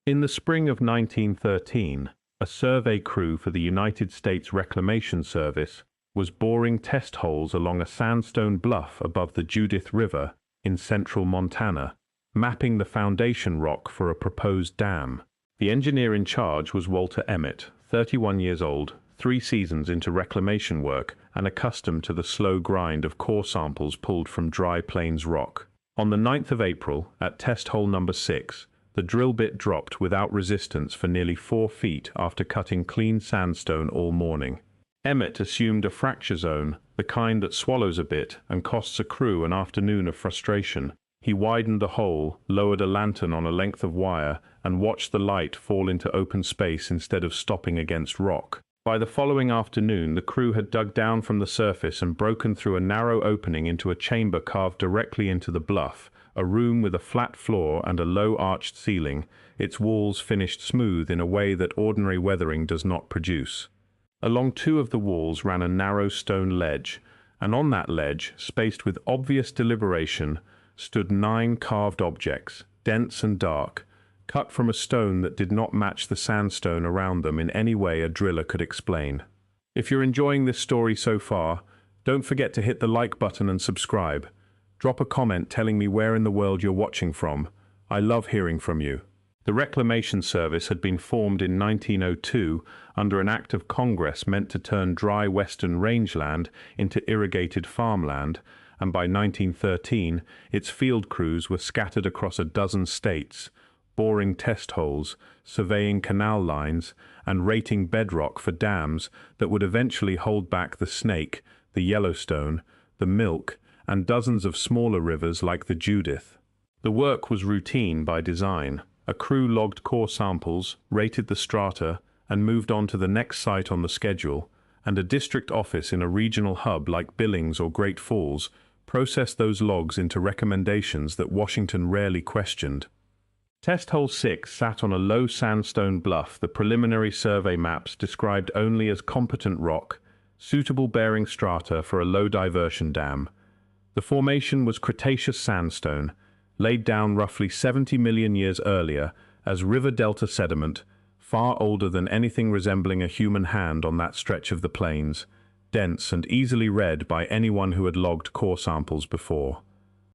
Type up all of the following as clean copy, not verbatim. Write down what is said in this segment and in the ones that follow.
In the spring of 1913, a survey crew for the United States Reclamation Service was boring test holes along a sandstone bluff above the Judith River in central Montana, mapping the foundation rock for a proposed dam. The engineer in charge was Walter Emmett, 31 years old, 3 seasons into reclamation work and accustomed to the slow grind of core samples pulled from dry plains rock. On the 9th of April, at test hole number 6, the drill bit dropped without resistance for nearly 4 feet after cutting clean sandstone all morning. Emmett assumed a fracture zone, the kind that swallows a bit and costs a crew an afternoon of frustration. He widened the hole, lowered a lantern on a length of wire, and watched the light fall into open space instead of stopping against rock. By the following afternoon, the crew had dug down from the surface and broken through a narrow opening into a chamber carved directly into the bluff, a room with a flat floor and a low arched ceiling, its walls finished smooth in a way that ordinary weathering does not produce. Along 2 of the walls ran a narrow stone ledge, and on that ledge, spaced with obvious deliberation, stood 9 carved objects, dense and dark, cut from a stone that did not match the sandstone around them in any way a driller could explain. If you're enjoying this story so far, don't forget to hit the like button and subscribe. Drop a comment telling me where in the world you're watching from. I love hearing from you. The Reclamation Service had been formed in 1902 under an act of Congress meant to turn dry western rangeland into irrigated farmland, and by 1913 its field crews were scattered across a dozen states, boring test holes, surveying canal lines, and rating bedrock for dams that would eventually hold back the Snake, the Yellowstone, the Milk, and dozens of smaller rivers like the Judith. The work was routine by design. A crew logged core samples, rated the strata, and moved on to the next site on the schedule, and a district office in a regional hub like Billings or Great Falls processed those logs into recommendations that Washington rarely questioned. Test hole 6 sat on a low sandstone bluff the preliminary survey maps described only as competent rock, suitable bearing strata for a low diversion dam. The formation was Cretaceous sandstone, laid down roughly 70 million years earlier as river delta sediment, far older than anything resembling a human hand on that stretch of the plains, dense and easily read by anyone who had logged core samples before.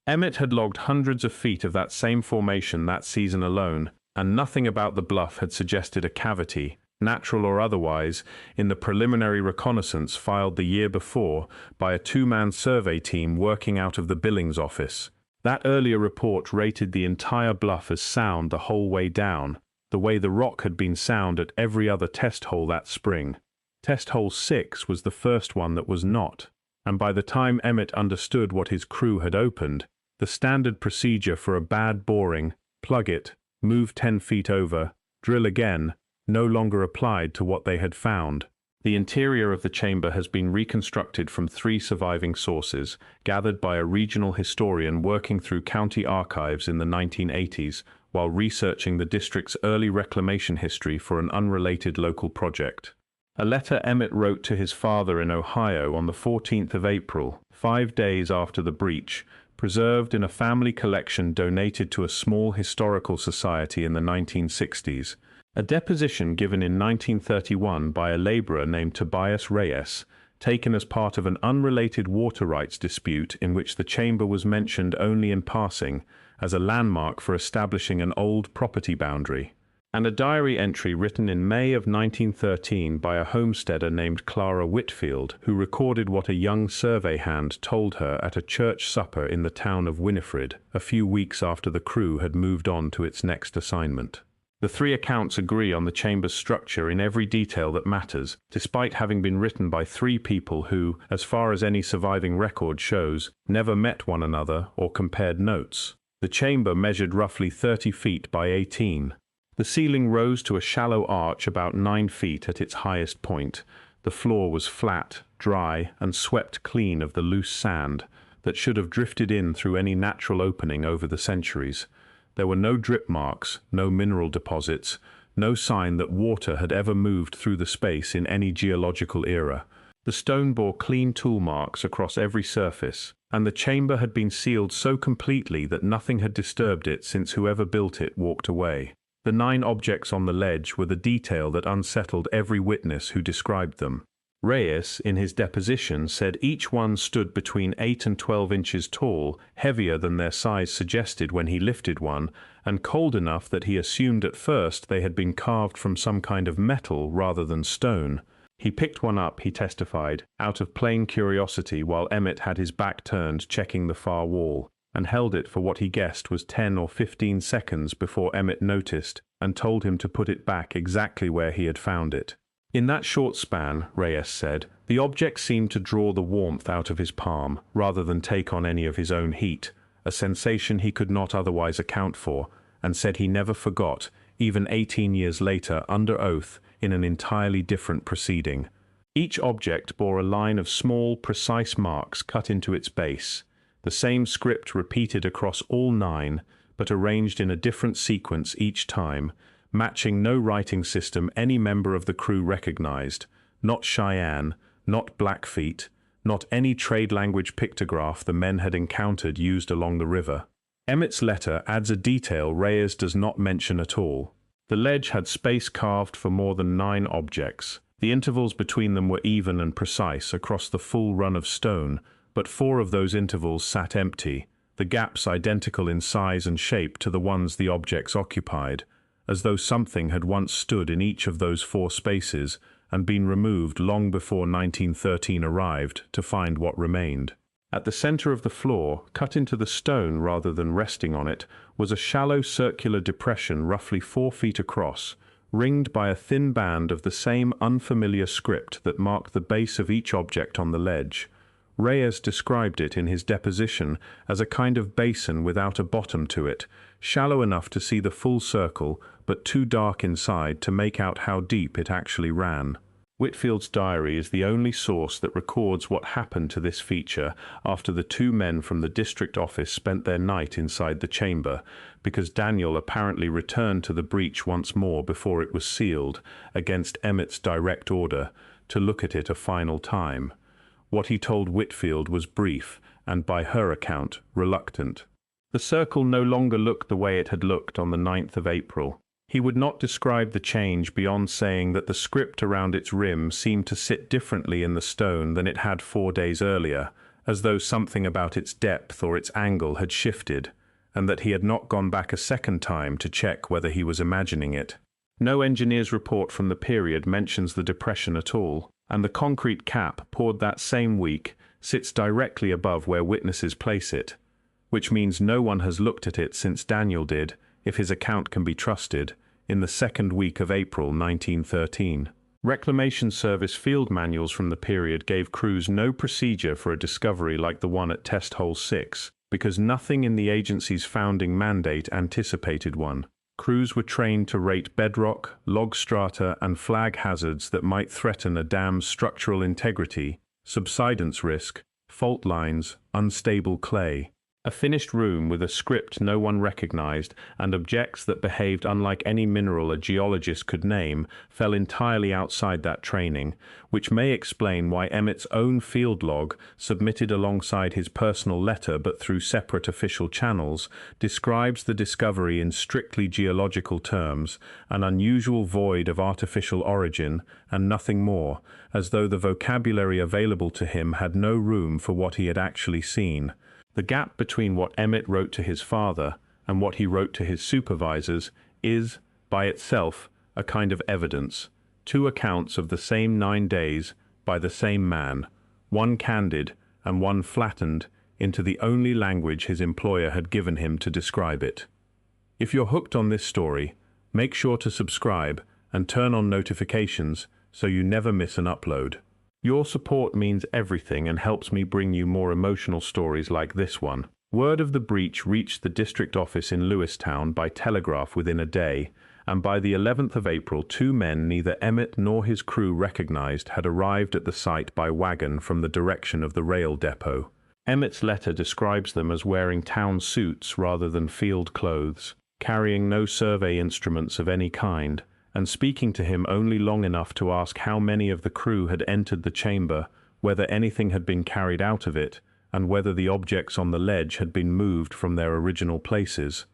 Emmett had logged hundreds of feet of that same formation that season alone, and nothing about the bluff had suggested a cavity, natural or otherwise, in the preliminary reconnaissance filed the year before by a 2-man survey team working out of the Billings office. That earlier report rated the entire bluff as sound the whole way down, the way the rock had been sound at every other test hole that spring. Test hole 6 was the first one that was not, and by the time Emmett understood what his crew had opened, the standard procedure for a bad boring, plug it, move 10 feet over, drill again, no longer applied to what they had found. The interior of the chamber has been reconstructed from 3 surviving sources, gathered by a regional historian working through county archives in the 1980s while researching the district's early reclamation history for an unrelated local project. A letter Emmett wrote to his father in Ohio on the 14th of April, 5 days after the breach, preserved in a family collection donated to a small historical society in the 1960s. A deposition given in 1931 by a laborer named Tobias Reyes, taken as part of an unrelated water rights dispute in which the chamber was mentioned only in passing as a landmark for establishing an old property boundary, and a diary entry written in May of 1913 by a homesteader named Clara Whitfield, who recorded what a young survey hand told her at a church supper in the town of Winifred, a few weeks after the crew had moved on to its next assignment. The 3 accounts agree on the chamber's structure in every detail that matters, despite having been written by 3 people who, as far as any surviving record shows, never met one another or compared notes. The chamber measured roughly 30 feet by 18. The ceiling rose to a shallow arch about 9 feet at its highest point. The floor was flat, dry, and swept clean of the loose sand that should have drifted in through any natural opening over the centuries. There were no drip marks, no mineral deposits, no sign that water had ever moved through the space in any geological era. The stone bore clean tool marks across every surface, and the chamber had been sealed so completely that nothing had disturbed it since whoever built it walked away. The 9 objects on the ledge were the detail that unsettled every witness who described them. Reyes, in his deposition, said each one stood between 8 and 12 inches tall, heavier than their size suggested when he lifted one, and cold enough that he assumed at first they had been carved from some kind of metal rather than stone. He picked one up, he testified, out of plain curiosity while Emmett had his back turned checking the far wall, and held it for what he guessed was 10 or 15 seconds before Emmett noticed and told him to put it back exactly where he had found it. In that short span, Reyes said, the object seemed to draw the warmth out of his palm rather than take on any of his own heat, a sensation he could not otherwise account for, and said he never forgot, even 18 years later under oath in an entirely different proceeding. Each object bore a line of small, precise marks cut into its base, the same script repeated across all 9, but arranged in a different sequence each time, matching no writing system any member of the crew recognized, not Cheyenne, not Blackfeet, not any trade language pictograph the men had encountered used along the river. Emmett's letter adds a detail Reyes does not mention at all. The ledge had space carved for more than 9 objects. The intervals between them were even and precise across the full run of stone, but 4 of those intervals sat empty, the gaps identical in size and shape to the ones the objects occupied, as though something had once stood in each of those 4 spaces and been removed long before 1913 arrived to find what remained. At the center of the floor, cut into the stone rather than resting on it, was a shallow circular depression roughly 4 feet across, ringed by a thin band of the same unfamiliar script that marked the base of each object on the ledge. Reyes described it in his deposition as a kind of basin without a bottom to it, shallow enough to see the full circle, but too dark inside to make out how deep it actually ran. Whitfield's diary is the only source that records what happened to this feature after the 2 men from the district office spent their night inside the chamber, because Daniel apparently returned to the breach once more before it was sealed, against Emmett's direct order, to look at it a final time. What he told Whitfield was brief, and by her account, reluctant. The circle no longer looked the way it had looked on the 9th of April. He would not describe the change beyond saying that the script around its rim seemed to sit differently in the stone than it had 4 days earlier, as though something about its depth or its angle had shifted, and that he had not gone back a second time to check whether he was imagining it. No engineer's report from the period mentions the depression at all, and the concrete cap poured that same week sits directly above where witnesses place it, which means no one has looked at it since Daniel did, if his account can be trusted, in the 2nd week of April 1913. Reclamation Service field manuals from the period gave crews no procedure for a discovery like the one at Test Hole 6, because nothing in the agency's founding mandate anticipated one. Crews were trained to rate bedrock, log strata, and flag hazards that might threaten a dam's structural integrity, subsidence risk, fault lines, unstable clay. A finished room with a script no one recognized and objects that behaved unlike any mineral a geologist could name fell entirely outside that training, which may explain why Emmett's own field log, submitted alongside his personal letter but through separate official channels, describes the discovery in strictly geological terms, an unusual void of artificial origin, and nothing more, as though the vocabulary available to him had no room for what he had actually seen. The gap between what Emmett wrote to his father and what he wrote to his supervisors is, by itself, a kind of evidence. 2 accounts of the same 9 days by the same man, one candid and one flattened into the only language his employer had given him to describe it. If you're hooked on this story, make sure to subscribe and turn on notifications so you never miss an upload. Your support means everything and helps me bring you more emotional stories like this one. Word of the breach reached the district office in Lewistown by telegraph within a day, and by the 11th of April 2 men neither Emmett nor his crew recognized had arrived at the site by wagon from the direction of the rail depot. Emmett's letter describes them as wearing town suits rather than field clothes, carrying no survey instruments of any kind, and speaking to him only long enough to ask how many of the crew had entered the chamber, whether anything had been carried out of it, and whether the objects on the ledge had been moved from their original places.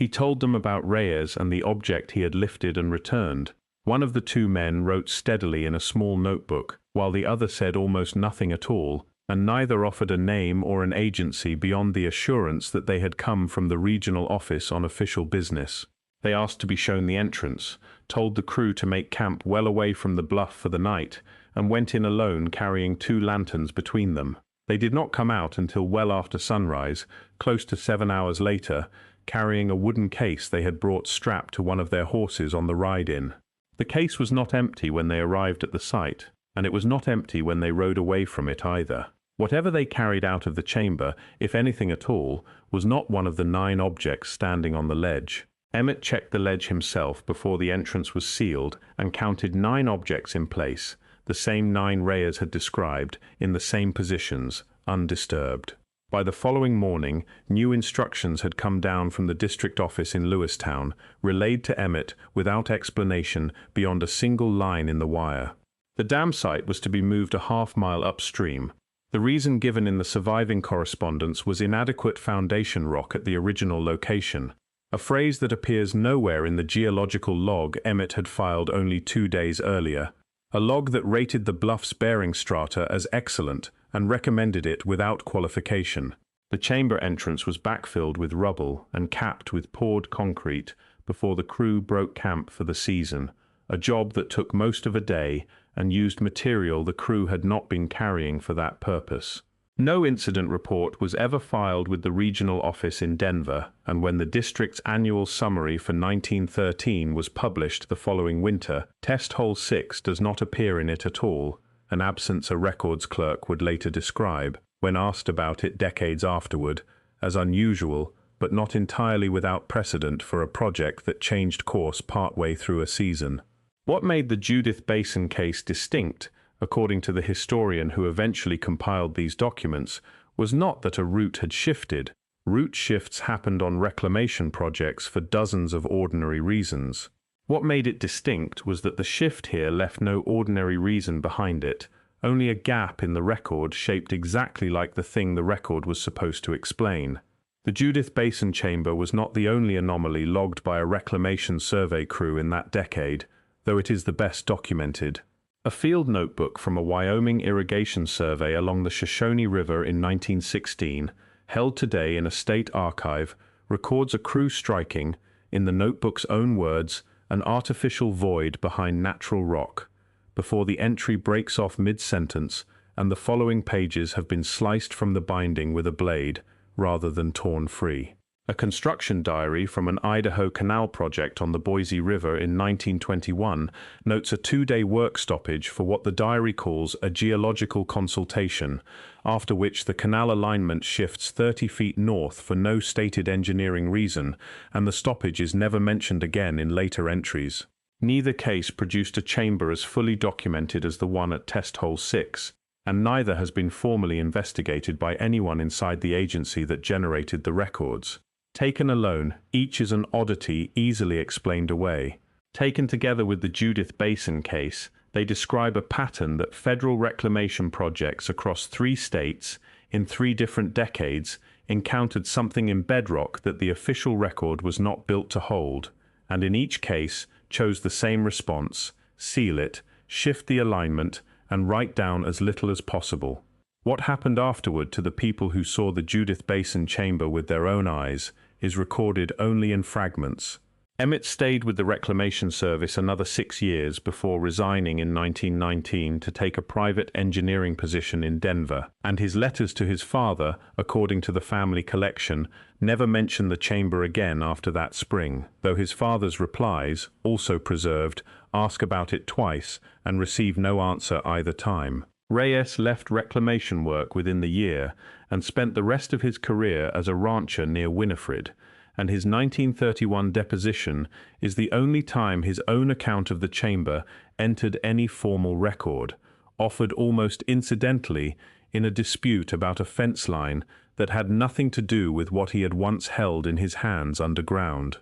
He told them about Reyes and the object he had lifted and returned. One of the two men wrote steadily in a small notebook, while the other said almost nothing at all, and neither offered a name or an agency beyond the assurance that they had come from the regional office on official business. They asked to be shown the entrance, told the crew to make camp well away from the bluff for the night, and went in alone carrying 2 lanterns between them. They did not come out until well after sunrise, close to 7 hours later, carrying a wooden case they had brought strapped to one of their horses on the ride-in. The case was not empty when they arrived at the site, and it was not empty when they rode away from it either. Whatever they carried out of the chamber, if anything at all, was not one of the 9 objects standing on the ledge. Emmett checked the ledge himself before the entrance was sealed and counted 9 objects in place, the same 9 Reyes had described, in the same positions, undisturbed. By the following morning, new instructions had come down from the district office in Lewistown, relayed to Emmett without explanation beyond a single line in the wire. The dam site was to be moved a half-mile upstream. The reason given in the surviving correspondence was inadequate foundation rock at the original location, a phrase that appears nowhere in the geological log Emmett had filed only 2 days earlier, a log that rated the bluff's bearing strata as excellent and recommended it without qualification. The chamber entrance was backfilled with rubble and capped with poured concrete before the crew broke camp for the season, a job that took most of a day and used material the crew had not been carrying for that purpose. No incident report was ever filed with the regional office in Denver, and when the district's annual summary for 1913 was published the following winter, Test Hole 6 does not appear in it at all, an absence a records clerk would later describe, when asked about it decades afterward, as unusual, but not entirely without precedent for a project that changed course partway through a season. What made the Judith Basin case distinct, according to the historian who eventually compiled these documents, was not that a route had shifted. Route shifts happened on reclamation projects for dozens of ordinary reasons. What made it distinct was that the shift here left no ordinary reason behind it, only a gap in the record shaped exactly like the thing the record was supposed to explain. The Judith Basin chamber was not the only anomaly logged by a reclamation survey crew in that decade, though it is the best documented. A field notebook from a Wyoming irrigation survey along the Shoshone River in 1916, held today in a state archive, records a crew striking, in the notebook's own words, an artificial void behind natural rock, before the entry breaks off mid-sentence and the following pages have been sliced from the binding with a blade, rather than torn free. A construction diary from an Idaho canal project on the Boise River in 1921 notes a 2-day work stoppage for what the diary calls a geological consultation, after which the canal alignment shifts 30 feet north for no stated engineering reason, and the stoppage is never mentioned again in later entries. Neither case produced a chamber as fully documented as the one at Test Hole 6, and neither has been formally investigated by anyone inside the agency that generated the records. Taken alone, each is an oddity easily explained away. Taken together with the Judith Basin case, they describe a pattern that federal reclamation projects across 3 states, in 3 different decades, encountered something in bedrock that the official record was not built to hold, and in each case chose the same response: seal it, shift the alignment, and write down as little as possible. What happened afterward to the people who saw the Judith Basin chamber with their own eyes is recorded only in fragments. Emmett stayed with the Reclamation Service another 6 years before resigning in 1919 to take a private engineering position in Denver, and his letters to his father, according to the family collection, never mention the chamber again after that spring, though his father's replies, also preserved, ask about it twice and receive no answer either time. Reyes left reclamation work within the year and spent the rest of his career as a rancher near Winifred, and his 1931 deposition is the only time his own account of the chamber entered any formal record, offered almost incidentally in a dispute about a fence line that had nothing to do with what he had once held in his hands underground.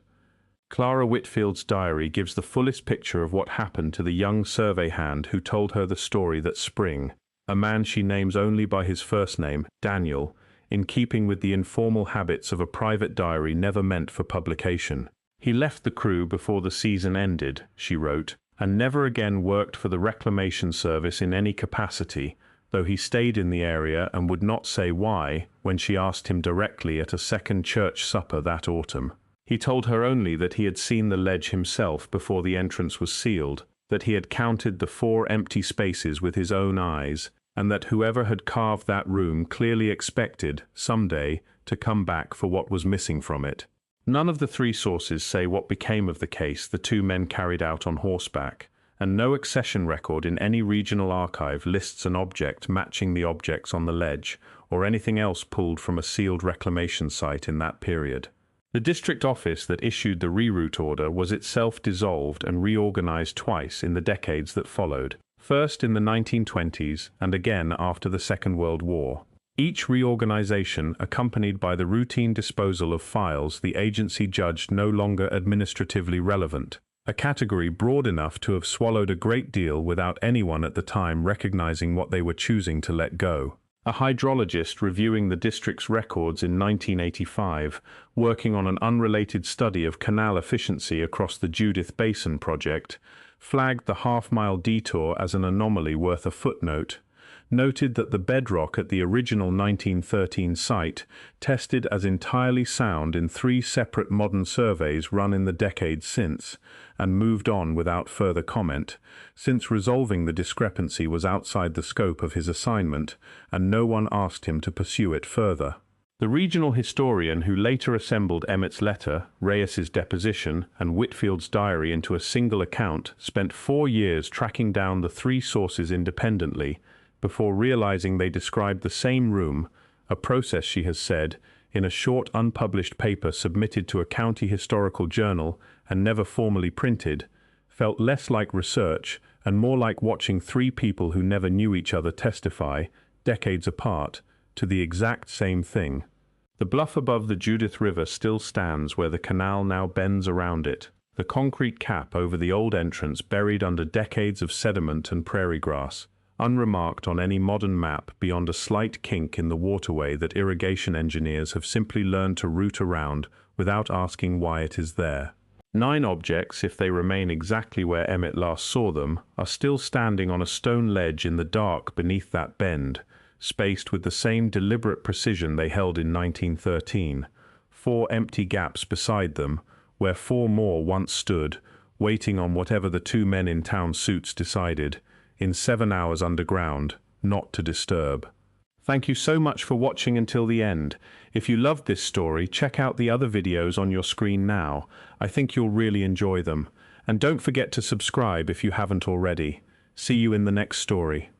Clara Whitfield's diary gives the fullest picture of what happened to the young survey hand who told her the story that spring. A man she names only by his first name, Daniel, in keeping with the informal habits of a private diary never meant for publication. He left the crew before the season ended, she wrote, and never again worked for the Reclamation Service in any capacity, though he stayed in the area and would not say why when she asked him directly at a second church supper that autumn. He told her only that he had seen the ledge himself before the entrance was sealed, that he had counted the 4 empty spaces with his own eyes, and that whoever had carved that room clearly expected, someday, to come back for what was missing from it. None of the 3 sources say what became of the case the 2 men carried out on horseback, and no accession record in any regional archive lists an object matching the objects on the ledge, or anything else pulled from a sealed reclamation site in that period. The district office that issued the reroute order was itself dissolved and reorganized twice in the decades that followed, first in the 1920s and again after the Second World War. Each reorganization accompanied by the routine disposal of files the agency judged no longer administratively relevant, a category broad enough to have swallowed a great deal without anyone at the time recognizing what they were choosing to let go. A hydrologist reviewing the district's records in 1985, working on an unrelated study of canal efficiency across the Judith Basin project, flagged the half-mile detour as an anomaly worth a footnote, noted that the bedrock at the original 1913 site tested as entirely sound in 3 separate modern surveys run in the decades since, and moved on without further comment, since resolving the discrepancy was outside the scope of his assignment, and no one asked him to pursue it further. The regional historian who later assembled Emmett's letter, Reyes's deposition, and Whitfield's diary into a single account spent 4 years tracking down the 3 sources independently, before realizing they described the same room, a process, she has said, in a short unpublished paper submitted to a county historical journal and never formally printed, felt less like research and more like watching 3 people who never knew each other testify, decades apart, to the exact same thing. The bluff above the Judith River still stands where the canal now bends around it, the concrete cap over the old entrance buried under decades of sediment and prairie grass, unremarked on any modern map beyond a slight kink in the waterway that irrigation engineers have simply learned to route around without asking why it is there. 9 objects, if they remain exactly where Emmett last saw them, are still standing on a stone ledge in the dark beneath that bend, spaced with the same deliberate precision they held in 1913, 4 empty gaps beside them, where 4 more once stood, waiting on whatever the 2 men in town suits decided, in 7 hours underground, not to disturb. Thank you so much for watching until the end. If you loved this story, check out the other videos on your screen now. I think you'll really enjoy them. And don't forget to subscribe if you haven't already. See you in the next story.